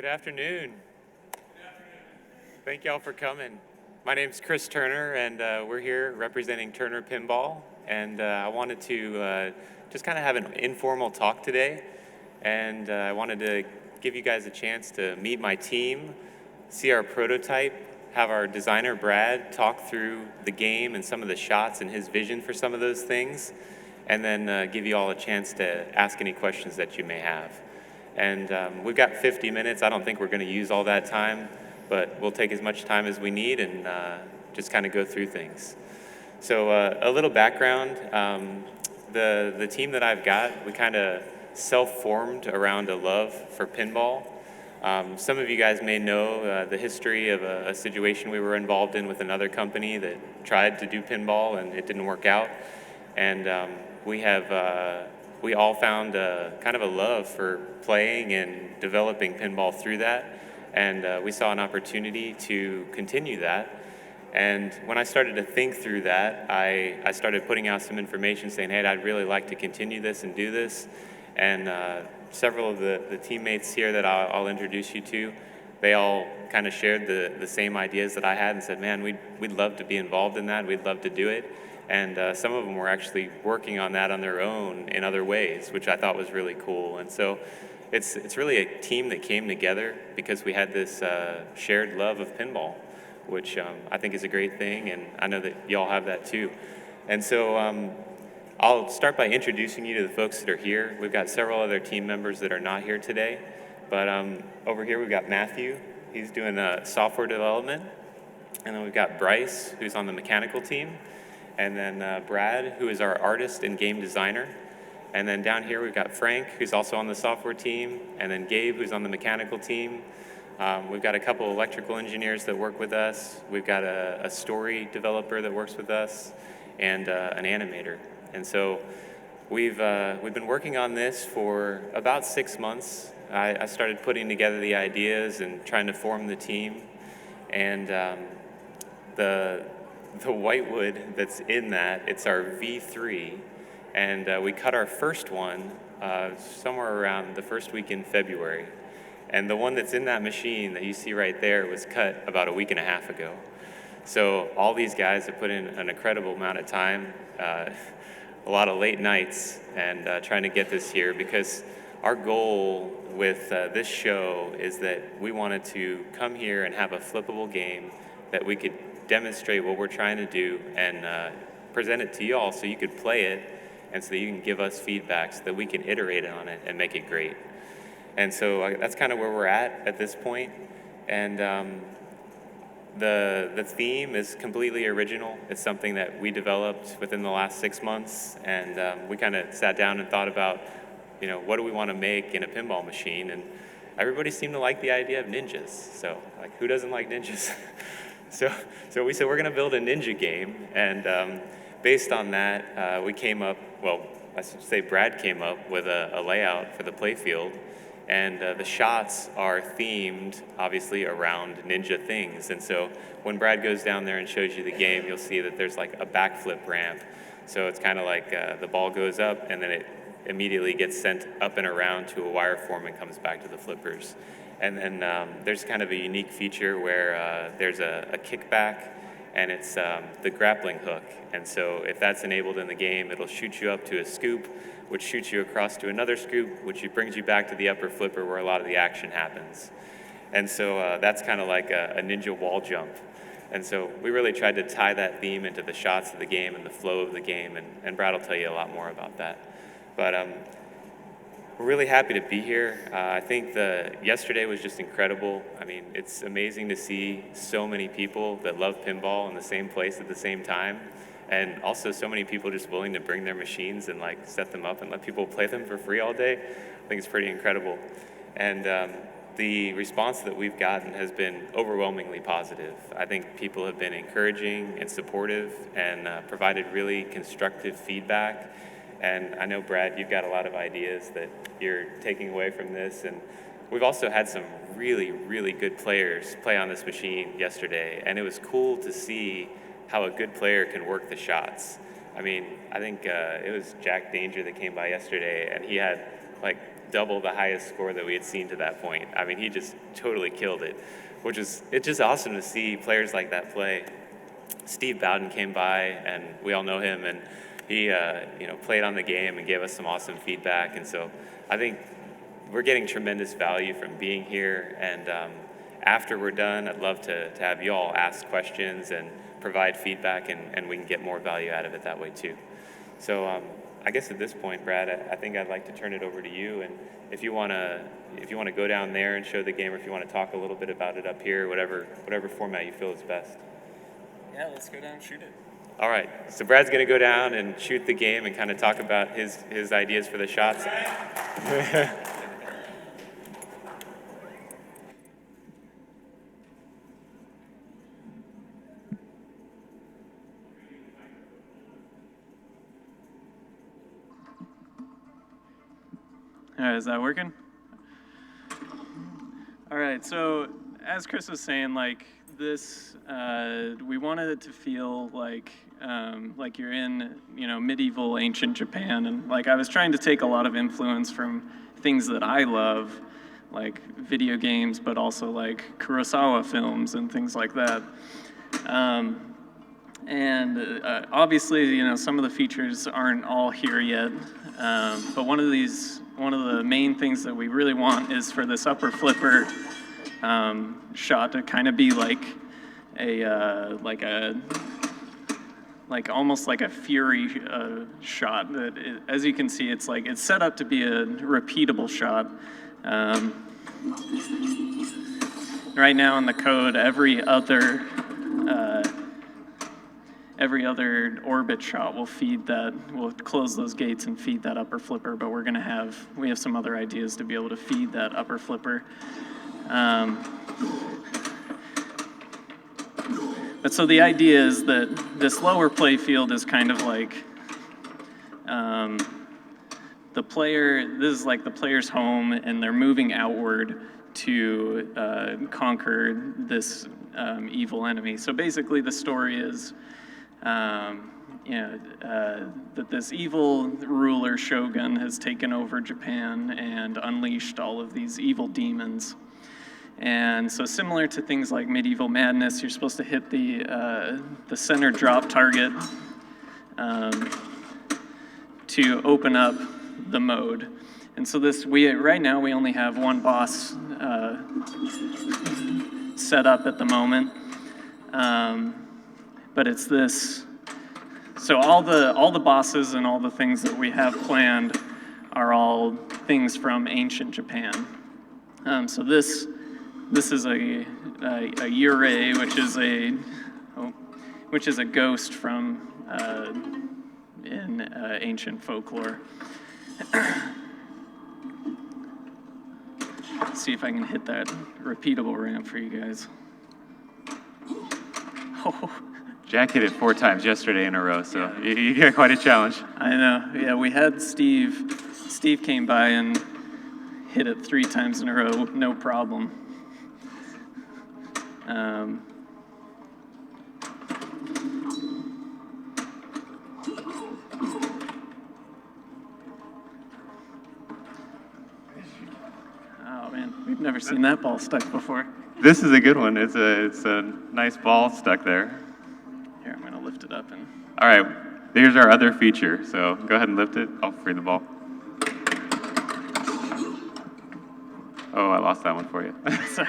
Good afternoon. Thank y'all for coming. My name's Chris Turner, and we're here representing Turner Pinball. And I wanted to just kind of have an informal talk today. And I wanted to give you guys a chance to meet my team, see our prototype, have our designer Brad talk through the game and some of the shots and his vision for some of those things, and then give you all a chance to ask any questions that you may have. And we've got 50 minutes. I don't think we're going to use all that time, but we'll take as much time as we need and just kind of go through things. So a little background, the team that I've got, we kind of self-formed around a love for pinball. Some of you guys may know the history of a situation we were involved in with another company that tried to do pinball and it didn't work out. And we all found kind of a love for playing and developing pinball through that. And we saw an opportunity to continue that. And when I started to think through that, I started putting out some information saying, hey, I'd really like to continue this and do this. And several of the teammates here that I'll introduce you to, they all kind of shared the same ideas that I had and said, man, we'd love to be involved in that. We'd love to do it. And some of them were actually working on that on their own in other ways, which I thought was really cool. And so it's really a team that came together because we had this shared love of pinball, which I think is a great thing, and I know that y'all have that too. And so I'll start by introducing you to the folks that are here. We've got several other team members that are not here today, but over here we've got Matthew. He's doing software development. And then we've got Bryce, who's on the mechanical team. And then Brad, who is our artist and game designer. And then down here we've got Frank, who's also on the software team, and then Gabe, who's on the mechanical team. We've got a couple electrical engineers that work with us. We've got a story developer that works with us, and an animator. And so we've been working on this for about 6 months. I started putting together the ideas and trying to form the team. And the whitewood that's in that, it's our V3, and we cut our first one somewhere around the first week in February. And the one that's in that machine that you see right there was cut about a week and a half ago. So all these guys have put in an incredible amount of time, a lot of late nights, and trying to get this here, because our goal with this show is that we wanted to come here and have a flippable game that we could demonstrate what we're trying to do and present it to you all so you could play it and so that you can give us feedback so that we can iterate on it and make it great. And so that's kind of where we're at this point. And the theme is completely original. It's something that we developed within the last 6 months, and we kind of sat down and thought about, what do we want to make in a pinball machine? And everybody seemed to like the idea of ninjas. So who doesn't like ninjas? So we said we're going to build a ninja game, and based on that, we came up, I should say Brad came up with a layout for the playfield, and the shots are themed, obviously, around ninja things. And so when Brad goes down there and shows you the game, you'll see that there's like a backflip ramp. So it's kind of like the ball goes up, and then it immediately gets sent up and around to a wire form and comes back to the flippers. And then there's kind of a unique feature where there's a kickback, and it's the grappling hook. And so if that's enabled in the game, it'll shoot you up to a scoop, which shoots you across to another scoop, which brings you back to the upper flipper where a lot of the action happens. And so that's kind of like a ninja wall jump. And so we really tried to tie that theme into the shots of the game and the flow of the game, and Brad will tell you a lot more about that. But we're really happy to be here. I think yesterday was just incredible. I mean, it's amazing to see so many people that love pinball in the same place at the same time, and also so many people just willing to bring their machines and set them up and let people play them for free all day. I think it's pretty incredible. And the response that we've gotten has been overwhelmingly positive. I think people have been encouraging and supportive and provided really constructive feedback. And I know, Brad, you've got a lot of ideas that you're taking away from this. And we've also had some really, really good players play on this machine yesterday. And it was cool to see how a good player can work the shots. I mean, I think it was Jack Danger that came by yesterday, and he had double the highest score that we had seen to that point. I mean, he just totally killed it, it's just awesome to see players like that play. Steve Bowden came by, and we all know him, and he played on the game and gave us some awesome feedback. And so I think we're getting tremendous value from being here. And after we're done, I'd love to have you all ask questions and provide feedback, and we can get more value out of it that way too. So I guess at this point, Brad, I think I'd like to turn it over to you. And if you want to go down there and show the game, or if you want to talk a little bit about it up here, whatever format you feel is best. Yeah, let's go down and shoot it. All right, so Brad's going to go down and shoot the game and kind of talk about his ideas for the shots. All right, is that working? All right, so as Chris was saying, like this, we wanted it to feel like you're in, medieval ancient Japan, and like I was trying to take a lot of influence from things that I love, like video games, but also like Kurosawa films and things like that. Obviously, some of the features aren't all here yet, but one of the main things that we really want is for this upper flipper shot to kind of be almost like a fury shot. That as you can see, it's set up to be a repeatable shot. Right now in the code, every other orbit shot will feed that, will close those gates and feed that upper flipper, but we have some other ideas to be able to feed that upper flipper. But so the idea is that this lower play field is kind of like this is like the player's home, and they're moving outward to conquer this evil enemy. So basically the story is that this evil ruler, shogun, has taken over Japan and unleashed all of these evil demons. And so similar to things like Medieval Madness, you're supposed to hit the center drop target to open up the mode. And so right now we only have one boss set up at the moment. But it's this. So all the bosses and all the things that we have planned are all things from ancient Japan. So this is a yurei, which is a ghost from in ancient folklore. Let's see if I can hit that repeatable ramp for you guys. Oh. Jack hit it 4 times yesterday in a row, so yeah. You got quite a challenge. I know. Yeah, we had Steve. Steve came by and hit it 3 times in a row, no problem. Oh man, we've never seen that ball stuck before. This is a good one. It's a nice ball stuck there. Here, I'm gonna lift it up and. All right, here's our other feature. So go ahead and lift it. I'll free the ball. Oh, I lost that one for you. Sorry.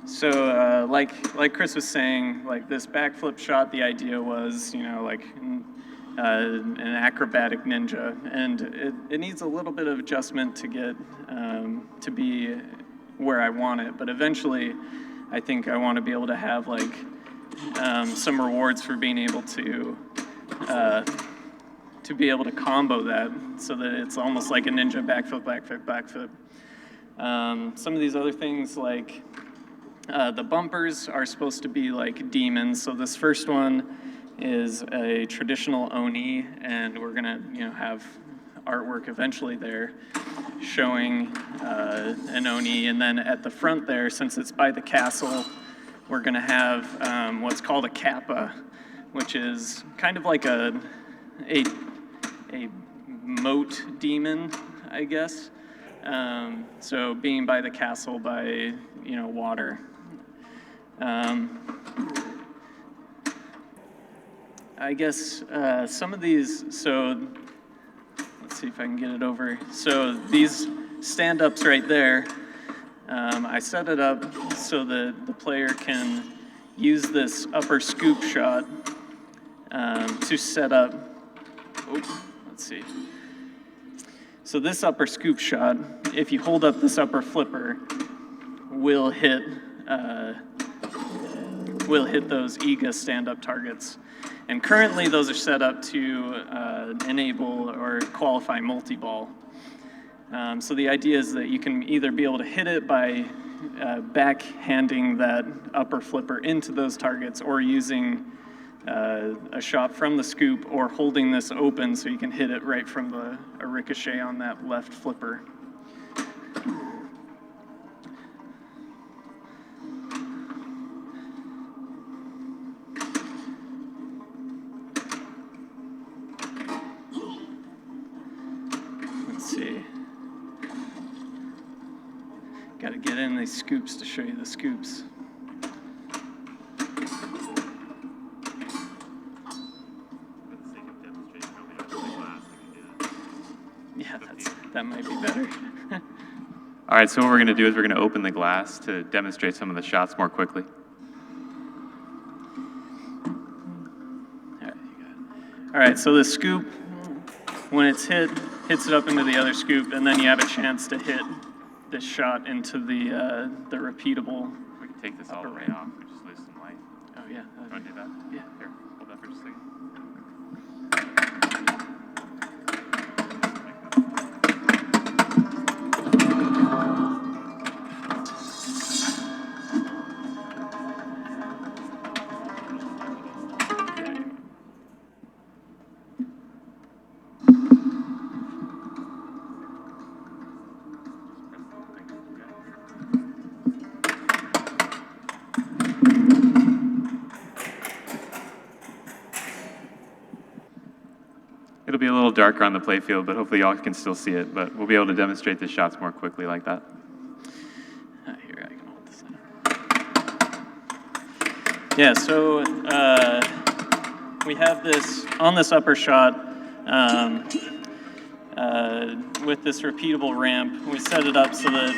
So, like Chris was saying, like this backflip shot, the idea was, like an acrobatic ninja, and it needs a little bit of adjustment to get to be where I want it. But eventually, I think I want to be able to have like some rewards for being able to be able to combo that, so that it's almost like a ninja backflip, backflip, backflip. Some of these other things like. The bumpers are supposed to be like demons. So this first one is a traditional Oni, and we're gonna, have artwork eventually there showing an Oni. And then at the front there, since it's by the castle, we're going to have what's called a kappa, which is kind of like a moat demon, I guess. So being by the castle, by water. I guess some of these, so let's see if I can get it over. So these stand-ups right there, I set it up so that the player can use this upper scoop shot to set up, let's see. So this upper scoop shot, if you hold up this upper flipper, will hit those EGA stand-up targets. And currently those are set up to enable or qualify multi-ball. So the idea is that you can either be able to hit it by backhanding that upper flipper into those targets, or using a shot from the scoop, or holding this open so you can hit it right from a ricochet on that left flipper. Let's see. Got to get in these scoops to show you the scoops. Yeah, that might be better. All right, so what we're going to do is we're going to open the glass to demonstrate some of the shots more quickly. All right, so the scoop, when it's hits it up into the other scoop, and then you have a chance to hit this shot into the repeatable. We can take this all the way off and just lose some light. Oh yeah. You want to do that? Yeah. Here, hold that for just a second. It'll be a little darker on the playfield, but hopefully y'all can still see it. But we'll be able to demonstrate the shots more quickly like that. Here, I can hold this in. Yeah, so we have this, on this upper shot, with this repeatable ramp, we set it up so that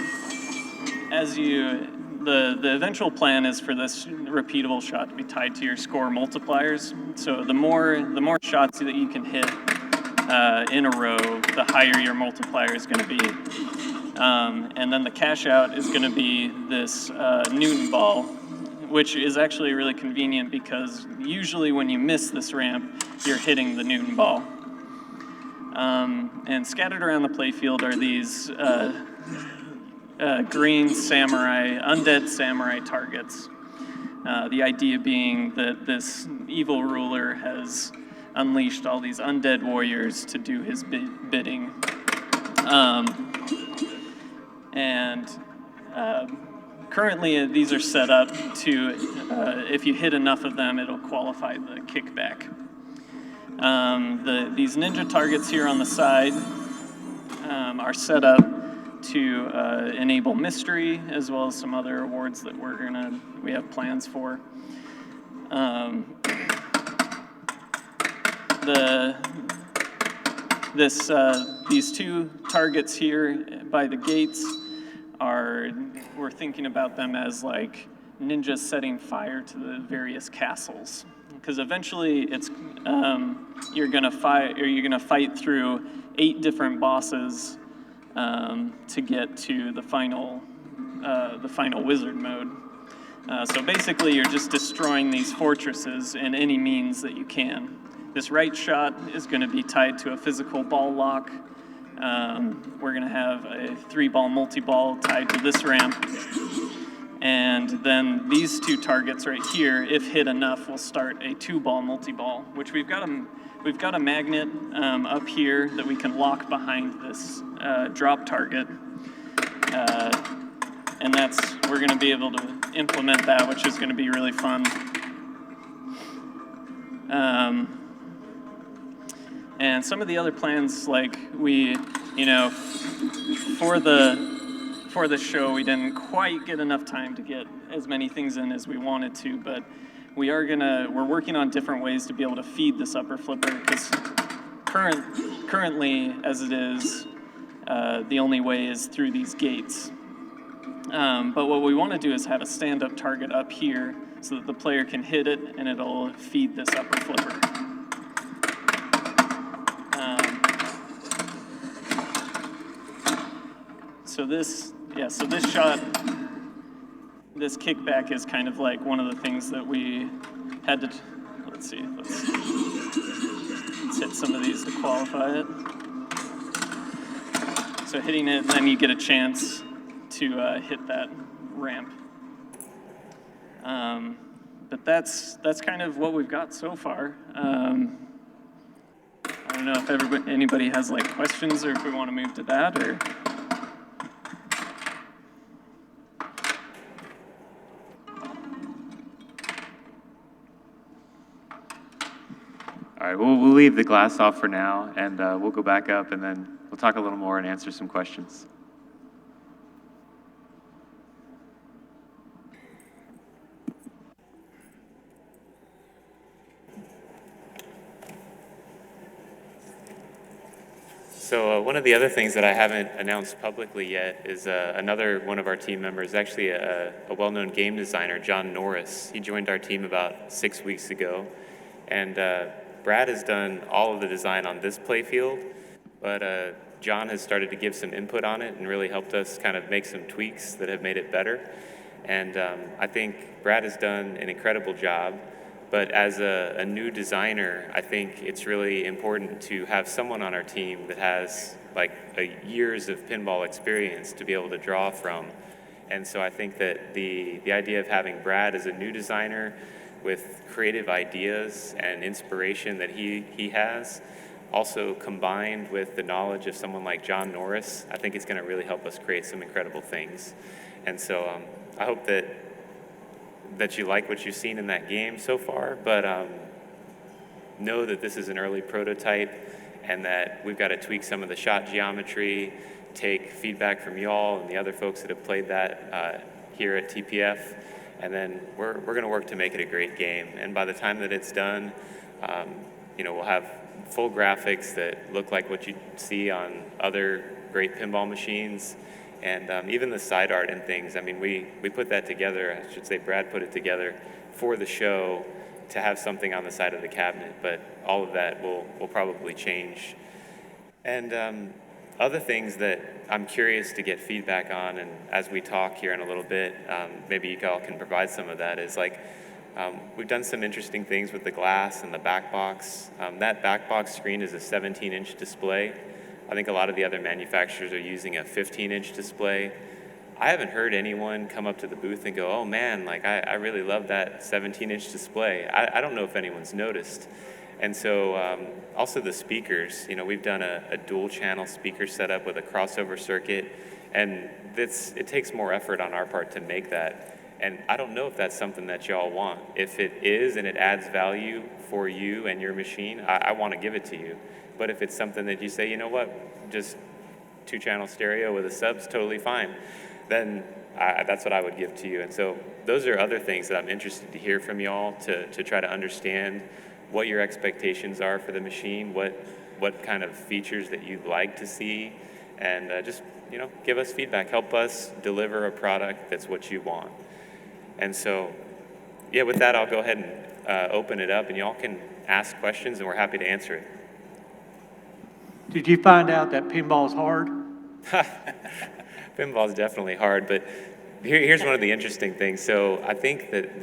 the eventual plan is for this repeatable shot to be tied to your score multipliers. So the more shots that you can hit in a row, the higher your multiplier is going to be. And then the cash out is going to be this Newton ball, which is actually really convenient because usually when you miss this ramp, you're hitting the Newton ball. And scattered around the playfield are these green samurai, undead samurai targets. The idea being that this evil ruler has unleashed all these undead warriors to do his bidding. Currently these are set up to, if you hit enough of them, it'll qualify the kickback. These ninja targets here on the side are set up to enable mystery, as well as some other awards that we have plans for. These two targets here by the gates we're thinking about them as like ninjas setting fire to the various castles, because eventually you're gonna fight through 8 different bosses to get to the final wizard mode. So basically, you're just destroying these fortresses in any means that you can. This right shot is going to be tied to a physical ball lock. We're going to have a 3-ball multi-ball tied to this ramp. And then these 2 targets right here, if hit enough, will start a 2-ball multi-ball, which we've got them we've got a magnet up here that we can lock behind this drop target. And we're going to be able to implement that, which is going to be really fun. And some of the other plans, like for the show, we didn't quite get enough time to get as many things in as we wanted to, but we're working on different ways to be able to feed this upper flipper, because currently, as it is, the only way is through these gates. But what we want to do is have a stand-up target up here so that the player can hit it and it'll feed this upper flipper. So this shot, this kickback is kind of like one of the things that we had to, let's hit some of these to qualify it. So hitting it, and then you get a chance to hit that ramp. But that's kind of what we've got so far. I don't know if anybody has like questions, or if we want to move to that, or. All right, we'll leave the glass off for now, and we'll go back up, and then we'll talk a little more and answer some questions. So one of the other things that I haven't announced publicly yet is another one of our team members, actually a well-known game designer, John Norris. He joined our team about 6 weeks ago, and Brad has done all of the design on this playfield, but John has started to give some input on it and really helped us kind of make some tweaks that have made it better. And I think Brad has done an incredible job. But as a new designer, I think it's really important to have someone on our team that has like years of pinball experience to be able to draw from. And so I think that the idea of having Brad as a new designer with creative ideas and inspiration that he has, also combined with the knowledge of someone like John Norris, I think it's going to really help us create some incredible things. And so I hope that you like what you've seen in that game so far, but know that this is an early prototype and that we've got to tweak some of the shot geometry, take feedback from y'all and the other folks that have played that here at TPF, and then we're going to work to make it a great game. And by the time that it's done, we'll have full graphics that look like what you see on other great pinball machines. And even the side art and things, I mean, we put that together, I should say Brad put it together for the show to have something on the side of the cabinet, but all of that will probably change. And other things that I'm curious to get feedback on, and as we talk here in a little bit, maybe you all can provide some of that, is like, we've done some interesting things with the glass and the back box. That back box screen is a 17-inch display. I think a lot of the other manufacturers are using a 15-inch display. I haven't heard anyone come up to the booth and go, oh man, like I really love that 17-inch display. I don't know if anyone's noticed. And so also the speakers, we've done a dual channel speaker setup with a crossover circuit, and it takes more effort on our part to make that. And I don't know if that's something that y'all want. If it is and it adds value for you and your machine, I want to give it to you. But if it's something that you say, you know what, just 2-channel stereo with a sub's totally fine, then that's what I would give to you. And so those are other things that I'm interested to hear from y'all to try to understand what your expectations are for the machine, what kind of features that you'd like to see, and just give us feedback, help us deliver a product that's what you want. And so, yeah, with that, I'll go ahead and open it up, and y'all can ask questions, and we're happy to answer it. Did you find out that pinball's hard? Pinball's definitely hard, but here's one of the interesting things. So I think that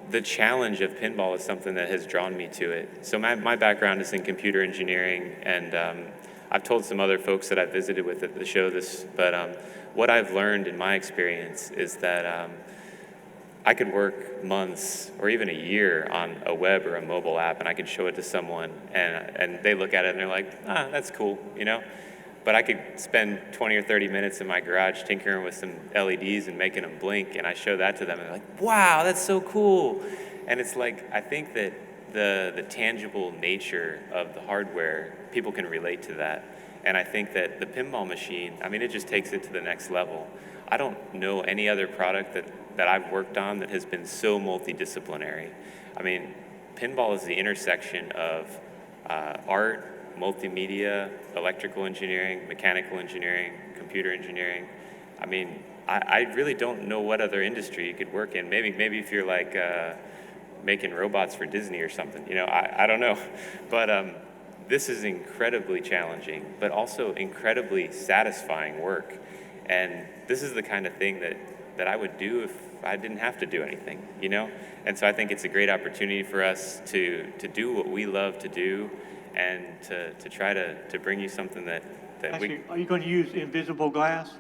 the challenge of pinball is something that has drawn me to it. So my background is in computer engineering, and I've told some other folks that I've visited with at the show this, but what I've learned in my experience is that I could work months or even a year on a web or a mobile app, and I could show it to someone, and they look at it and they're like, that's cool, you know? But I could spend 20 or 30 minutes in my garage tinkering with some LEDs and making them blink, and I show that to them, and they're like, wow, that's so cool. And it's like, I think that the tangible nature of the hardware, people can relate to that. And I think that the pinball machine, I mean, it just takes it to the next level. I don't know any other product that I've worked on that has been so multidisciplinary. I mean, pinball is the intersection of art, multimedia, electrical engineering, mechanical engineering, computer engineering. I mean, I really don't know what other industry you could work in. Maybe if you're like making robots for Disney or something, you know, I don't know. But this is incredibly challenging, but also incredibly satisfying work. And this is the kind of thing that I would do if I didn't have to do anything, you know? And so I think it's a great opportunity for us to do what we love to do, and to try to bring you something that Actually, are you going to use invisible glass?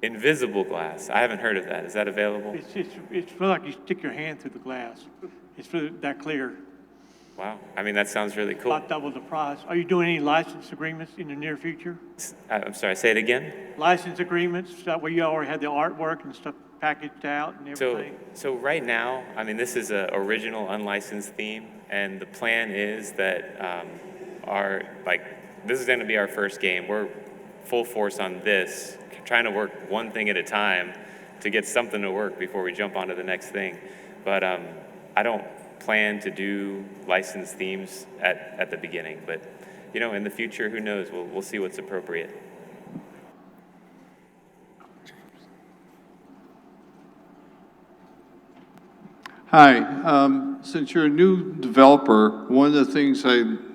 Invisible glass. I haven't heard of that. Is that available? It's feel like you stick your hand through the glass. It's that clear. Wow. I mean, that sounds really cool. About double the price. Are you doing any license agreements in the near future? I'm sorry, say it again? License agreements, that way you already have the artwork and stuff packaged out and everything? So right now, I mean, this is an original unlicensed theme, and the plan is that this is going to be our first game. We're full force on this, trying to work one thing at a time to get something to work before we jump onto the next thing. But I don't plan to do licensed themes at the beginning, but you know, in the future, who knows? We'll see what's appropriate. Hi, since you're a new developer, one of the things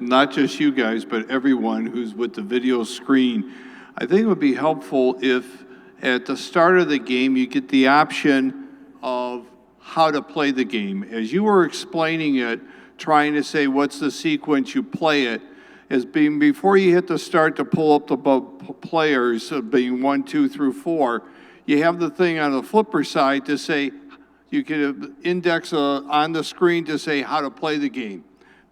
not just you guys, but everyone who's with the video screen, I think it would be helpful if at the start of the game, you get the option of how to play the game. As you were explaining it, trying to say what's the sequence you play it, as being before you hit the start to pull up the players, being 1, 2 through 4, you have the thing on the flipper side to say, you could index on the screen to say how to play the game.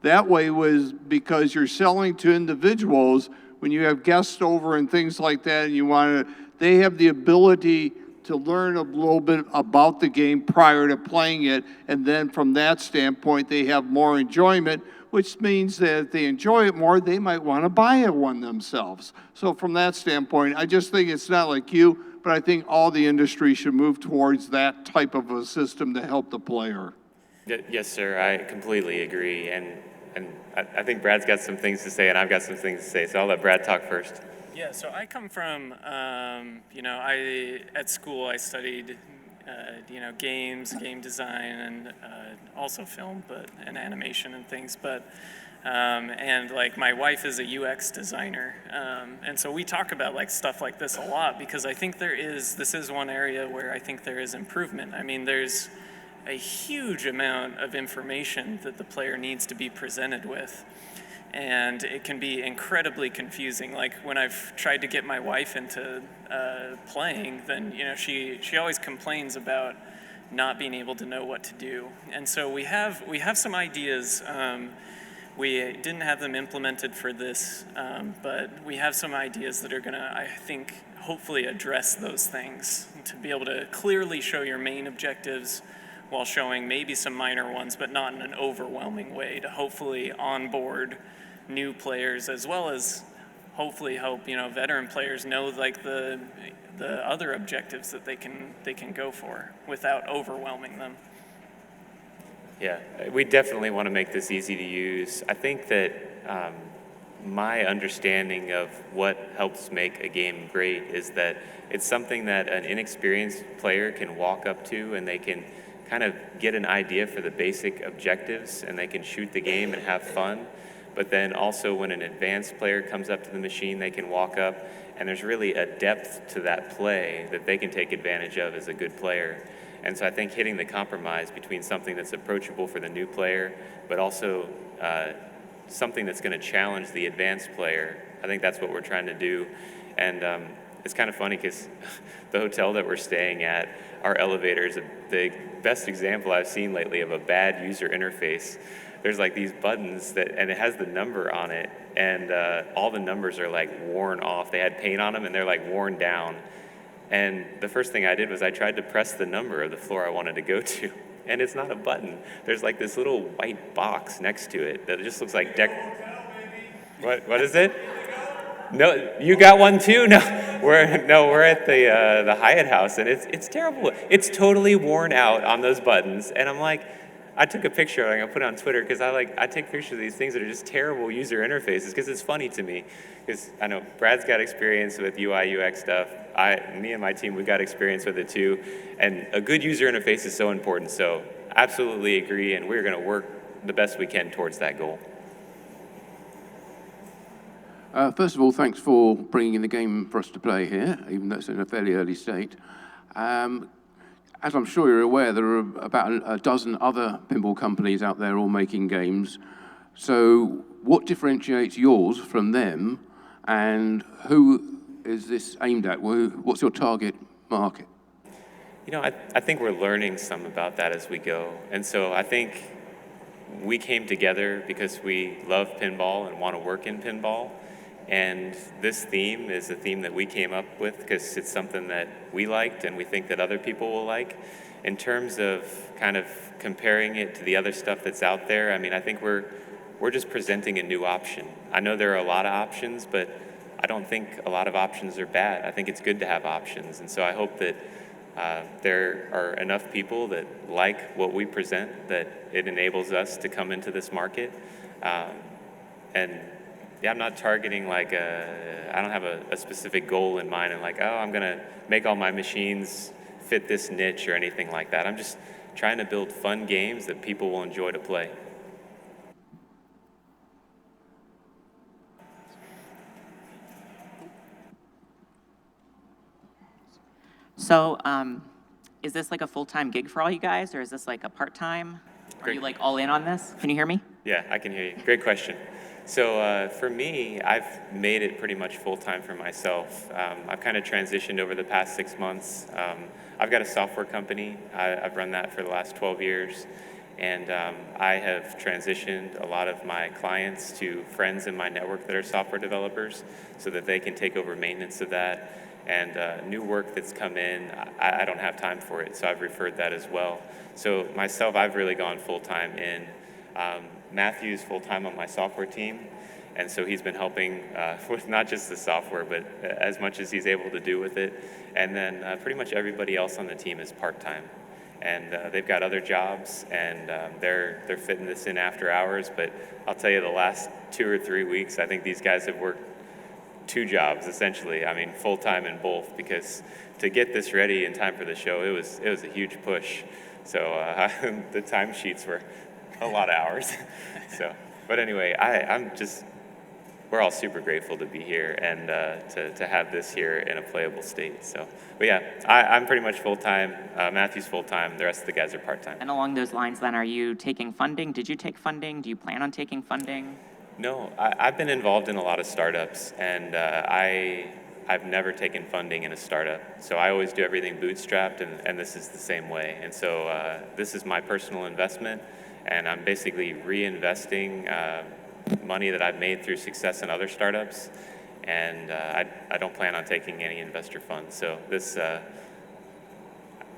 That way was because you're selling to individuals, when you have guests over and things like that, and they have the ability to learn a little bit about the game prior to playing it, and then from that standpoint, they have more enjoyment, which means that if they enjoy it more, they might want to buy one themselves. So from that standpoint, I just think it's not like you, but I think all the industry should move towards that type of a system to help the player. Yes, sir, I completely agree. And I think Brad's got some things to say, and I've got some things to say, so I'll let Brad talk first. Yeah, so I come from, at school I studied, games, game design, and also film, and animation and things. And my wife is a UX designer, and so we talk about stuff like this a lot, because I think this is one area where I think there is improvement. I mean, there's a huge amount of information that the player needs to be presented with, and it can be incredibly confusing. Like when I've tried to get my wife into playing, then she always complains about not being able to know what to do. And so we have some ideas. We didn't have them implemented for this, but we have some ideas that are gonna, I think, hopefully address those things, to be able to clearly show your main objectives while showing maybe some minor ones, but not in an overwhelming way, to hopefully onboard new players, as well as hopefully help veteran players know the other objectives that they can go for without overwhelming them. Yeah, we definitely want to make this easy to use. I think that my understanding of what helps make a game great is that it's something that an inexperienced player can walk up to, and they can kind of get an idea for the basic objectives, and they can shoot the game and have fun. But then also when an advanced player comes up to the machine, they can walk up, and there's really a depth to that play that they can take advantage of as a good player. And so I think hitting the compromise between something that's approachable for the new player, but also something that's going to challenge the advanced player, I think that's what we're trying to do. And it's kind of funny because the hotel that we're staying at, our elevators. The best example I've seen lately of a bad user interface. There's like these buttons and it has the number on it, and all the numbers are like worn off. They had paint on them and they're like worn down. And the first thing I did was I tried to press the number of the floor I wanted to go to, and it's not a button. There's like this little white box next to it that just looks like What is it? No, you got one too? No, we're at the Hyatt House, and it's terrible. It's totally worn out on those buttons, and I'm like, I took a picture of it. I'm gonna put it on Twitter because I take pictures of these things that are just terrible user interfaces because it's funny to me. Because I know Brad's got experience with UI UX stuff. Me and my team, we've got experience with it too, and a good user interface is so important. So absolutely agree, and we're gonna work the best we can towards that goal. First of all, thanks for bringing in the game for us to play here, even though it's in a fairly early state. As I'm sure you're aware, there are about a dozen other pinball companies out there all making games. So what differentiates yours from them, and who is this aimed at? What's your target market? You know, I think we're learning some about that as we go. And so I think we came together because we love pinball and want to work in pinball. And this theme is a theme that we came up with because it's something that we liked and we think that other people will like. In terms of kind of comparing it to the other stuff that's out there, I mean, I think we're just presenting a new option. I know there are a lot of options, but I don't think a lot of options are bad. I think it's good to have options. And so I hope that there are enough people that like what we present that it enables us to come into this market. And yeah, I'm not targeting I don't have a specific goal in mind and like, oh, I'm gonna make all my machines fit this niche or anything like that. I'm just trying to build fun games that people will enjoy to play. So, is this like a full-time gig for all you guys, or is this like a part-time? Are Great. you like all in on this? Can you hear me? Yeah, I can hear you. Great question. So for me, I've made it pretty much full-time for myself. I've kind of transitioned over the past 6 months. I've got a software company. I've run that for the last 12 years. And I have transitioned a lot of my clients to friends in my network that are software developers so that they can take over maintenance of that. And new work that's come in, I don't have time for it, so I've referred that as well. So myself, I've really gone full-time in. Matthew's full-time on my software team, and so he's been helping with not just the software, but as much as he's able to do with it. And then pretty much everybody else on the team is part-time. And they've got other jobs, and they're fitting this in after hours. But I'll tell you, the last 2 or 3 weeks, I think these guys have worked 2 jobs, essentially. I mean, full-time in both, because to get this ready in time for the show, it was a huge push. So the timesheets were a lot of hours. So, but anyway, we're all super grateful to be here and to have this here in a playable state. So, but yeah, I'm pretty much full-time. Matthew's full-time. The rest of the guys are part-time. And along those lines, then, are you taking funding? Did you take funding? Do you plan on taking funding? No, I've been involved in a lot of startups, and I've never taken funding in a startup. So I always do everything bootstrapped, and this is the same way. And so this is my personal investment, and I'm basically reinvesting money that I've made through success in other startups, and I don't plan on taking any investor funds. So this,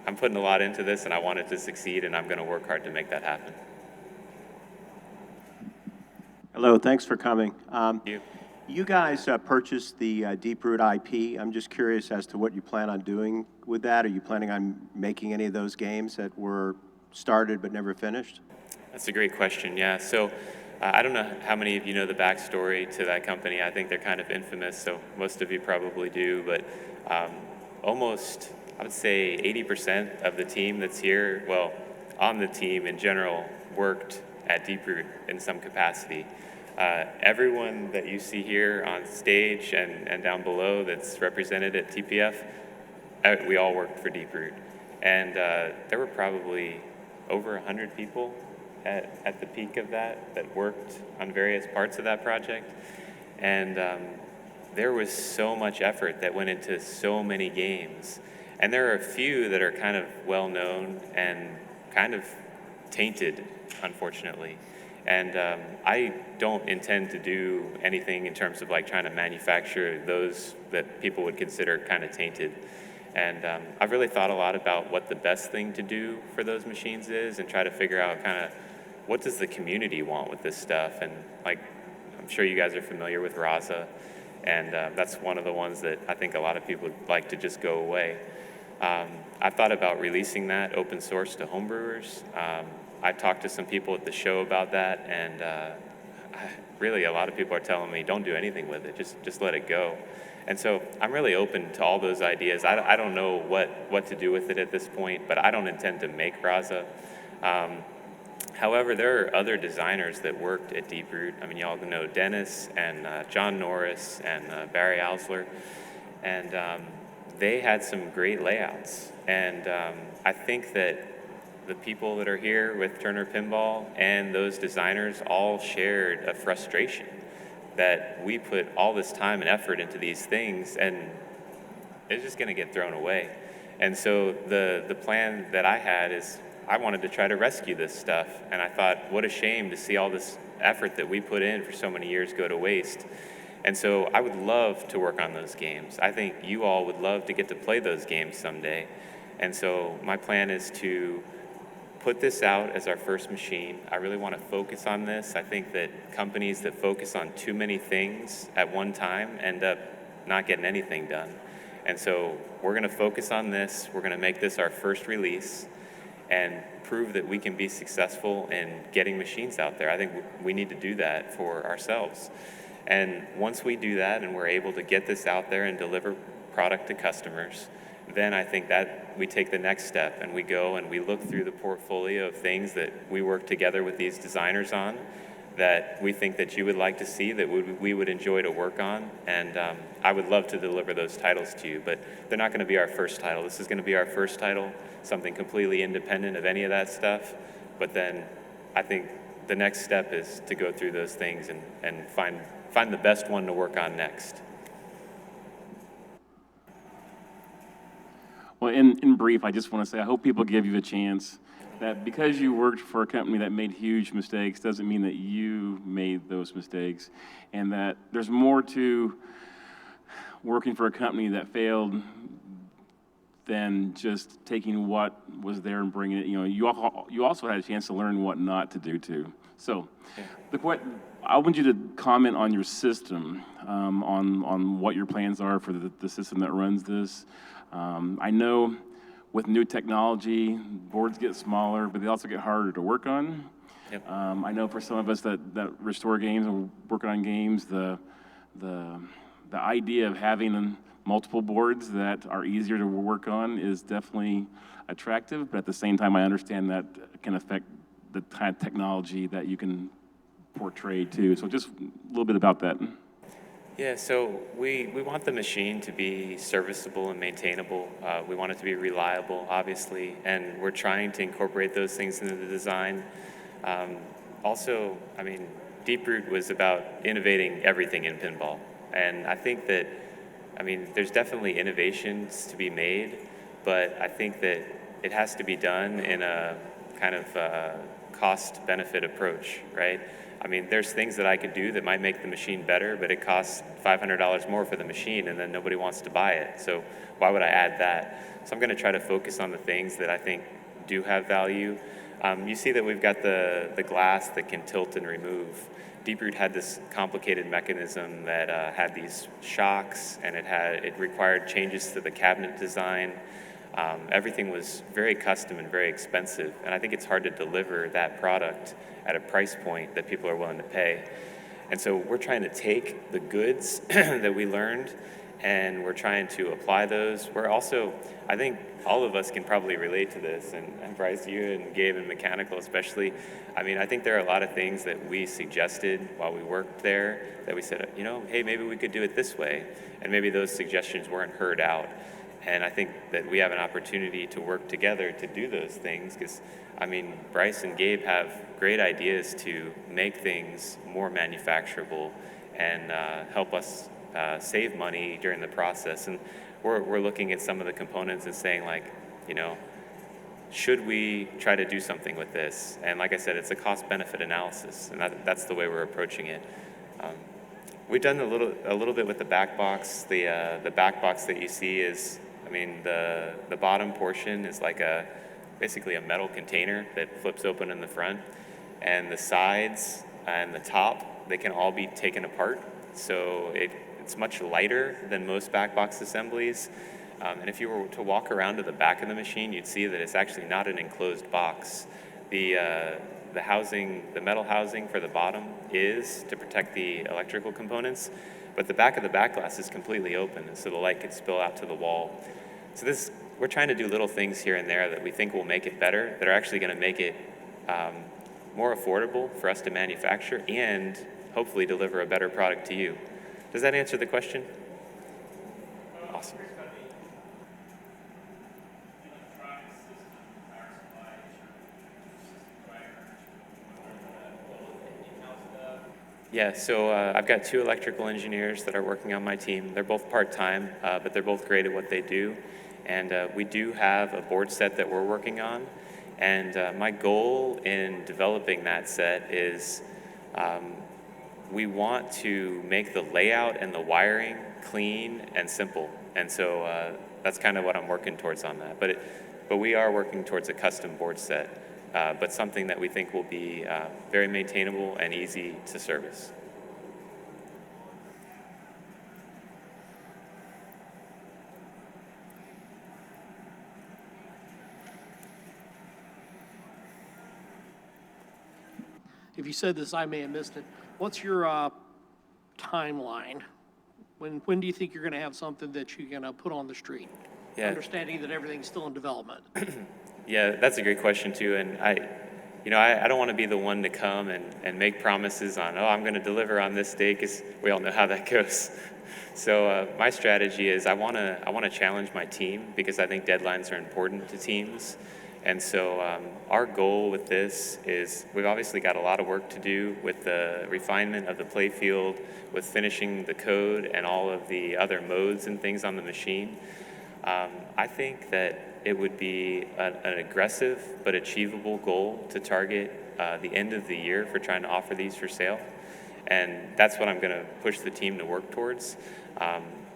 I'm putting a lot into this, and I want it to succeed, and I'm going to work hard to make that happen. Hello, thanks for coming. Thank you. You guys purchased the Deeproot IP. I'm just curious as to what you plan on doing with that. Are you planning on making any of those games that were started but never finished? That's a great question, yeah. So I don't know how many of you know the backstory to that company. I think they're kind of infamous, so most of you probably do, but almost, I would say 80% of the team that's here, well, on the team in general, worked at Deeproot in some capacity. Everyone that you see here on stage and down below that's represented at TPF, we all worked for Deeproot. And there were probably over 100 people at the peak of that worked on various parts of that project. And there was so much effort that went into so many games. And there are a few that are kind of well-known and kind of tainted, unfortunately. And I don't intend to do anything in terms of like trying to manufacture those that people would consider kind of tainted. And I've really thought a lot about what the best thing to do for those machines is and try to figure out kind of what does the community want with this stuff. And like, I'm sure you guys are familiar with Raza, and that's one of the ones that I think a lot of people would like to just go away. I've thought about releasing that open source to homebrewers. I talked to some people at the show about that, and really a lot of people are telling me, don't do anything with it, just let it go. And so I'm really open to all those ideas. I don't know what to do with it at this point, but I don't intend to make Raza. However, there are other designers that worked at Deeproot. I mean, y'all know Dennis and John Norris and Barry Alsler, and they had some great layouts. And I think that the people that are here with Turner Pinball and those designers all shared a frustration that we put all this time and effort into these things and it's just gonna get thrown away. And so the plan that I had is I wanted to try to rescue this stuff, and I thought, what a shame to see all this effort that we put in for so many years go to waste. And so I would love to work on those games. I think you all would love to get to play those games someday. And so my plan is to put this out as our first machine. I really want to focus on this. I think that companies that focus on too many things at one time end up not getting anything done. And so we're going to focus on this. We're going to make this our first release and prove that we can be successful in getting machines out there. I think we need to do that for ourselves. And once we do that and we're able to get this out there and deliver product to customers, then I think that we take the next step and we go and we look through the portfolio of things that we work together with these designers on that we think that you would like to see, that we would enjoy to work on. And I would love to deliver those titles to you, but they're not going to be our first title. This is going to be our first title, something completely independent of any of that stuff. But then I think the next step is to go through those things and find the best one to work on next. Well, in brief, I just want to say I hope people give you a chance. That because you worked for a company that made huge mistakes doesn't mean that you made those mistakes, and that there's more to working for a company that failed than just taking what was there and bringing it. You know, you also had a chance to learn what not to do too. So, I want you to comment on your system, on what your plans are for the system that runs this. I know with new technology, boards get smaller, but they also get harder to work on. Yep. I know for some of us that restore games and working on games, the idea of having multiple boards that are easier to work on is definitely attractive, but at the same time, I understand that can affect the kind of technology that you can portray too. So just a little bit about that. Yeah, so we want the machine to be serviceable and maintainable. We want it to be reliable, obviously, and we're trying to incorporate those things into the design. Also, I mean, Deeproot was about innovating everything in pinball. And I think that, I mean, there's definitely innovations to be made, but I think that it has to be done in a kind of cost-benefit approach, right? I mean, there's things that I could do that might make the machine better, but it costs $500 more for the machine, and then nobody wants to buy it. So why would I add that? So I'm going to try to focus on the things that I think do have value. You see that we've got the glass that can tilt and remove. Deeproot had this complicated mechanism that had these shocks, and it required changes to the cabinet design. Everything was very custom and very expensive, and I think it's hard to deliver that product at a price point that people are willing to pay. And so we're trying to take the goods that we learned and we're trying to apply those. We're also, I think all of us can probably relate to this, and Bryce, you and Gabe and Mechanical especially. I mean, I think there are a lot of things that we suggested while we worked there that we said, you know, hey, maybe we could do it this way. And maybe those suggestions weren't heard out. And I think that we have an opportunity to work together to do those things because, I mean, Bryce and Gabe have great ideas to make things more manufacturable and help us save money during the process. And we're looking at some of the components and saying like, you know, should we try to do something with this? And like I said, it's a cost-benefit analysis, and that's the way we're approaching it. We've done a little bit with the back box. The back box that you see is, I mean, the bottom portion is like basically a metal container that flips open in the front, and the sides and the top, they can all be taken apart. So it's much lighter than most back box assemblies. And if you were to walk around to the back of the machine, you'd see that it's actually not an enclosed box. The housing, the metal housing for the bottom is to protect the electrical components, but the back of the back glass is completely open, and so the light could spill out to the wall. So we're trying to do little things here and there that we think will make it better, that are actually going to make it more affordable for us to manufacture and hopefully deliver a better product to you. Does that answer the question? Awesome. Yeah, so I've got 2 electrical engineers that are working on my team. They're both part-time, but they're both great at what they do. And we do have a board set that we're working on. And my goal in developing that set is we want to make the layout and the wiring clean and simple. And so that's kind of what I'm working towards on that. But we are working towards a custom board set. But something that we think will be very maintainable and easy to service. If you said this, I may have missed it. What's your timeline? When do you think you're going to have something that you're going to put on the street? Yeah. Understanding that everything's still in development. Yeah, that's a great question too. And I don't want to be the one to come and make promises on, oh, I'm going to deliver on this date, because we all know how that goes. So my strategy is I want to challenge my team, because I think deadlines are important to teams. And so our goal with this is we've obviously got a lot of work to do with the refinement of the play field, with finishing the code and all of the other modes and things on the machine. I think that it would be an aggressive but achievable goal to target the end of the year for trying to offer these for sale. And that's what I'm going to push the team to work towards.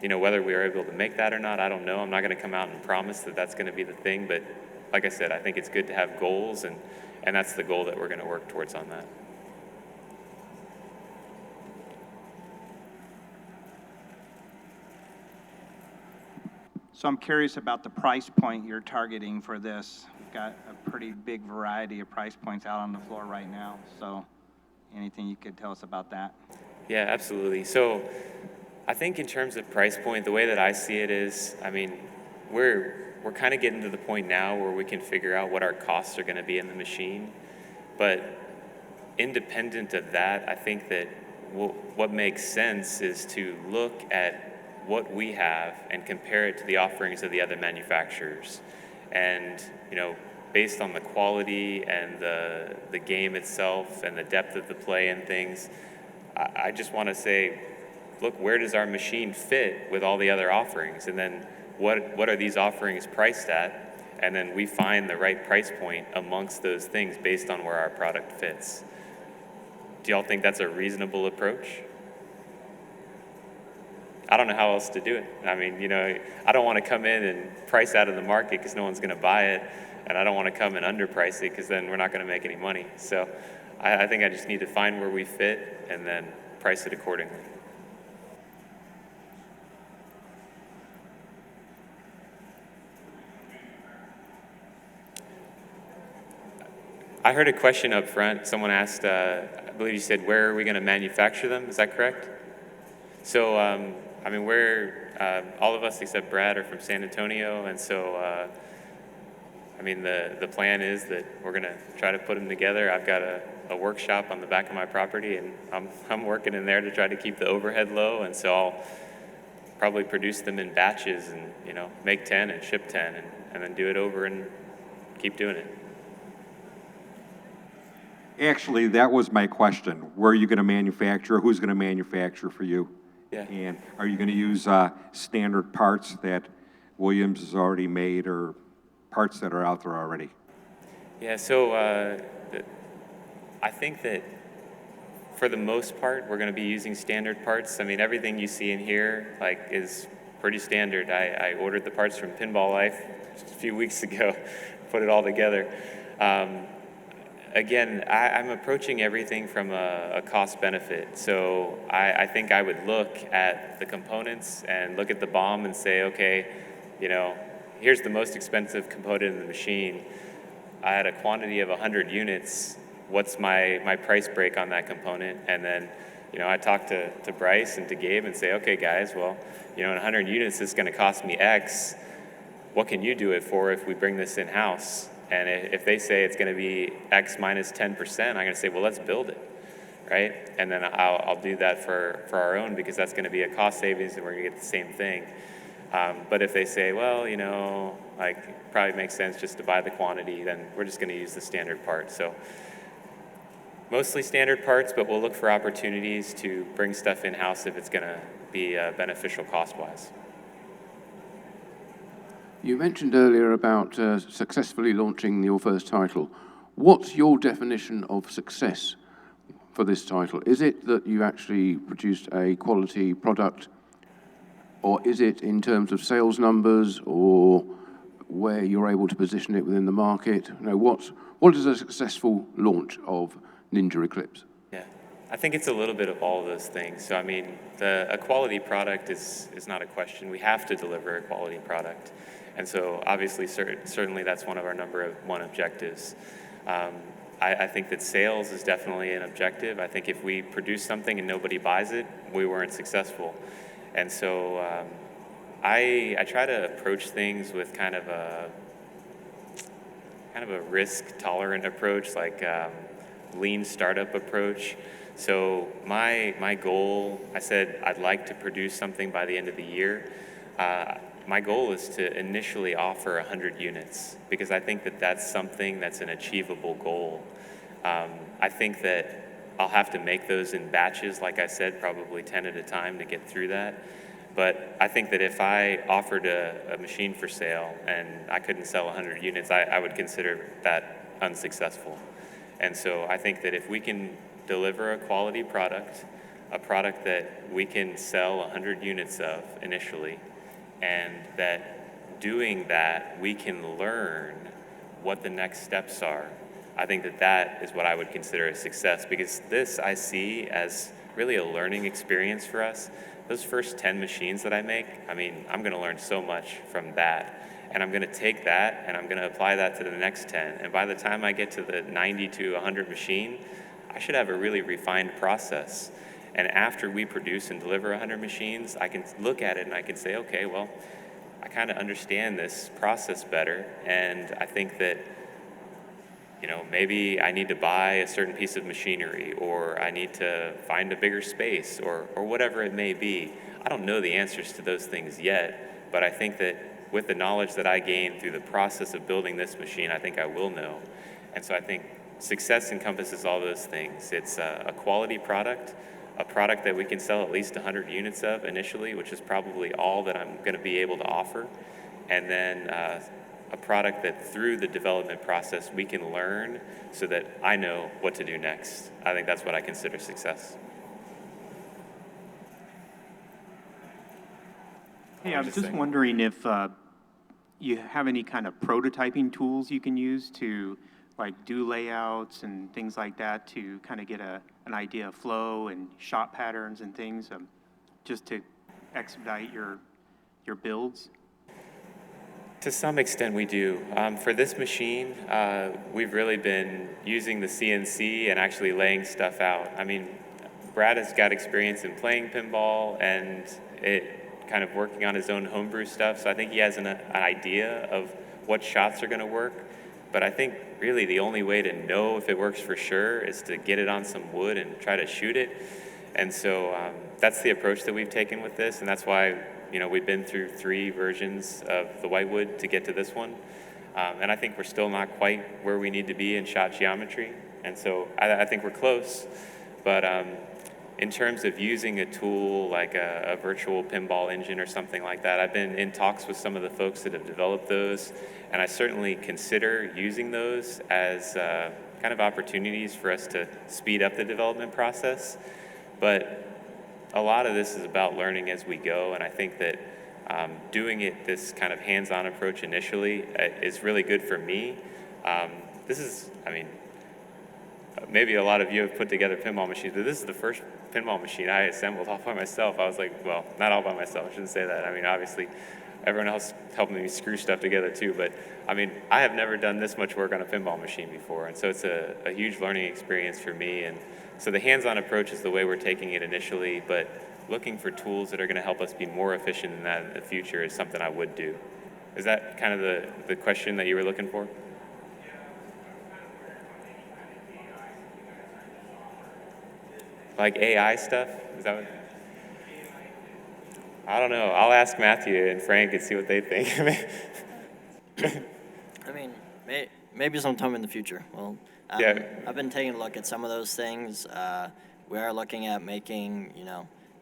Whether we are able to make that or not, I don't know. I'm not going to come out and promise that that's going to be the thing. But like I said, I think it's good to have goals, and that's the goal that we're going to work towards on that. So I'm curious about the price point you're targeting for this. You've got a pretty big variety of price points out on the floor right now. So anything you could tell us about that? Yeah, absolutely. So I think in terms of price point, the way that I see it is, I mean, we're kind of getting to the point now where we can figure out what our costs are going to be in the machine. But independent of that, I think that what makes sense is to look at what we have and compare it to the offerings of the other manufacturers. And, based on the quality and the game itself and the depth of the play and things, I just want to say, look, where does our machine fit with all the other offerings? And then what are these offerings priced at? And then we find the right price point amongst those things based on where our product fits. Do y'all think that's a reasonable approach? I don't know how else to do it. I mean, I don't want to come in and price out of the market because no one's going to buy it, and I don't want to come and underprice it because then we're not going to make any money. So I think I just need to find where we fit and then price it accordingly. I heard a question up front. Someone asked, I believe you said, where are we going to manufacture them? Is that correct? So, we're, all of us except Brad are from San Antonio, and so, the plan is that we're going to try to put them together. I've got a workshop on the back of my property, and I'm working in there to try to keep the overhead low, and so I'll probably produce them in batches and, make 10 and ship 10 and then do it over and keep doing it. Actually, that was my question. Where are you going to manufacture? Who's going to manufacture for you? Yeah. And are you going to use standard parts that Williams has already made or parts that are out there already? Yeah, so I think that for the most part, we're going to be using standard parts. I mean, everything you see in here is pretty standard. I ordered the parts from Pinball Life just a few weeks ago, put it all together. Again, I'm approaching everything from a cost benefit. So I think I would look at the components and look at the BOM and say, okay, here's the most expensive component in the machine. I had a quantity of 100 units. What's my price break on that component? And then, I talk to Bryce and to Gabe and say, okay, guys, well, in 100 units, this is going to cost me X. What can you do it for if we bring this in-house? And if they say it's going to be X minus 10%, I'm going to say, well, let's build it, right? And then I'll do that for our own because that's going to be a cost savings and we're going to get the same thing. But if they say, well, probably makes sense just to buy the quantity, then we're just going to use the standard part. So mostly standard parts, but we'll look for opportunities to bring stuff in-house if it's going to be beneficial cost-wise. You mentioned earlier about successfully launching your first title. What's your definition of success for this title? Is it that you actually produced a quality product, or is it in terms of sales numbers, or where you're able to position it within the market? What is a successful launch of Ninja ECLIPS? Yeah, I think it's a little bit of all of those things. So I mean, a quality product is not a question. We have to deliver a quality product. And so obviously, certainly that's one of our number one objectives. I think that sales is definitely an objective. I think if we produce something and nobody buys it, we weren't successful. And so I try to approach things with kind of a risk-tolerant approach, like lean startup approach. So my goal, I said I'd like to produce something by the end of the year. My goal is to initially offer 100 units because I think that that's something that's an achievable goal. I think that I'll have to make those in batches, like I said, probably 10 at a time to get through that. But I think that if I offered a machine for sale and I couldn't sell 100 units, I would consider that unsuccessful. And so I think that if we can deliver a quality product, a product that we can sell 100 units of initially, and that doing that, we can learn what the next steps are. I think that that is what I would consider a success because this I see as really a learning experience for us. Those first 10 machines that I make, I mean, I'm gonna learn so much from that. And I'm gonna take that and I'm gonna apply that to the next 10. And by the time I get to the 90 to 100 machine, I should have a really refined process. And after we produce and deliver 100 machines, I can look at it and I can say, okay, well, I kind of understand this process better. And I think that, maybe I need to buy a certain piece of machinery or I need to find a bigger space or whatever it may be. I don't know the answers to those things yet, but I think that with the knowledge that I gained through the process of building this machine, I think I will know. And so I think success encompasses all those things. It's a quality product, a product that we can sell at least 100 units of initially, which is probably all that I'm going to be able to offer. And then a product that through the development process we can learn so that I know what to do next. I think that's what I consider success. Hey, I'm just wondering if you have any kind of prototyping tools you can use to do layouts and things like that to kind of get an idea of flow and shot patterns and things, just to expedite your builds? To some extent we do. For this machine, we've really been using the CNC and actually laying stuff out. I mean, Brad has got experience in playing pinball and kind of working on his own homebrew stuff, so I think he has an idea of what shots are going to work. But I think really the only way to know if it works for sure is to get it on some wood and try to shoot it. And so that's the approach that we've taken with this, and that's why we've been through 3 versions of the whitewood to get to this one. And I think we're still not quite where we need to be in shot geometry. And so I think we're close. But in terms of using a tool like a virtual pinball engine or something like that, I've been in talks with some of the folks that have developed those, and I certainly consider using those as kind of opportunities for us to speed up the development process. But a lot of this is about learning as we go, and I think that doing it this kind of hands-on approach initially is really good for me. This is, I mean, maybe a lot of you have put together pinball machines, but this is the first pinball machine I assembled all by myself. I was like, well, not all by myself, I shouldn't say that. I mean, obviously, everyone else helped me screw stuff together too, but I mean, I have never done this much work on a pinball machine before, and so it's a huge learning experience for me. And so the hands-on approach is the way we're taking it initially, but looking for tools that are going to help us be more efficient in that in the future is something I would do. Is that kind of the question that you were looking for? Like AI stuff? Is that what? I don't know. I'll ask Matthew and Frank and see what they think. I mean, maybe sometime in the future. Well, yeah. I've been taking a look at some of those things. We are looking at making,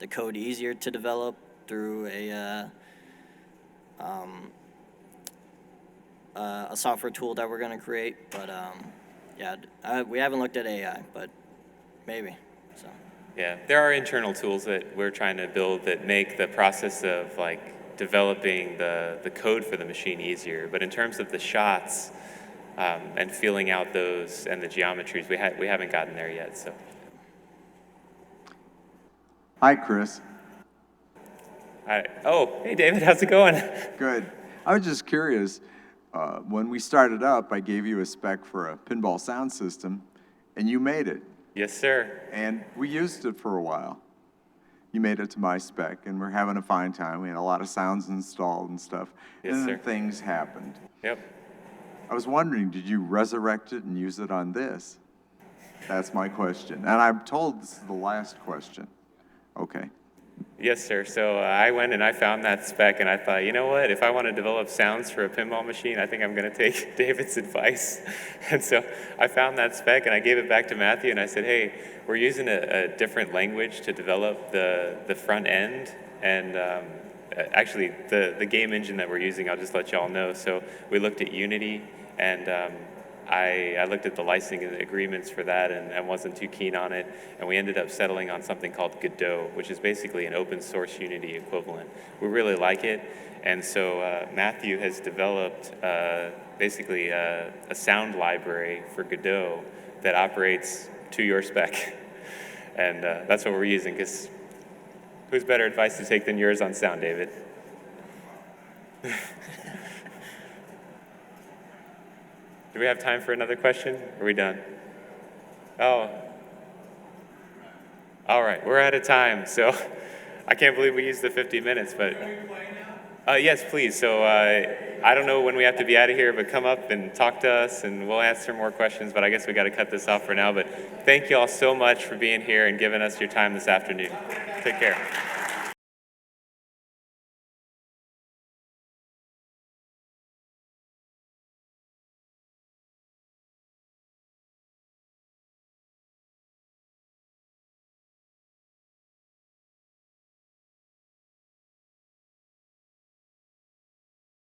the code easier to develop through a software tool that we're going to create. But yeah, we haven't looked at AI, but maybe. So. Yeah, there are internal tools that we're trying to build that make the process of like developing the code for the machine easier. But in terms of the shots and feeling out those and the geometries, we haven't gotten there yet. So. Hi, Chris. Hi. Oh, hey, David, how's it going? Good. I was just curious. When we started up, I gave you a spec for a pinball sound system, and you made it. Yes, sir. And we used it for a while. You made it to my spec, and we're having a fine time. We had a lot of sounds installed and stuff. Yes, and sir. then things happened. Yep. I was wondering, did you resurrect it and use it on this? That's my question. And I'm told this is the last question. Okay. Yes, sir. So I went and I found that spec, and I thought, you know what? If I want to develop sounds for a pinball machine, I think I'm going to take David's advice. And so I found that spec, and I gave it back to Matthew, and I said, hey, we're using a different language to develop the front end. And actually, the game engine that we're using, I'll just let y'all know. So we looked at Unity, and I looked at the licensing agreements for that and wasn't too keen on it, and we ended up settling on something called Godot, which is basically an open source Unity equivalent. We really like it, and so Matthew has developed basically a sound library for Godot that operates to your spec, and that's what we're using, because who's better advice to take than yours on sound, David? Do we have time for another question? Are we done? Oh. All right, we're out of time, so I can't believe we used the 50 minutes, but yes, please. So I don't know when we have to be out of here, but come up and talk to us, and we'll answer more questions, but I guess we got to cut this off for now. But thank you all so much for being here and giving us your time this afternoon. Take care.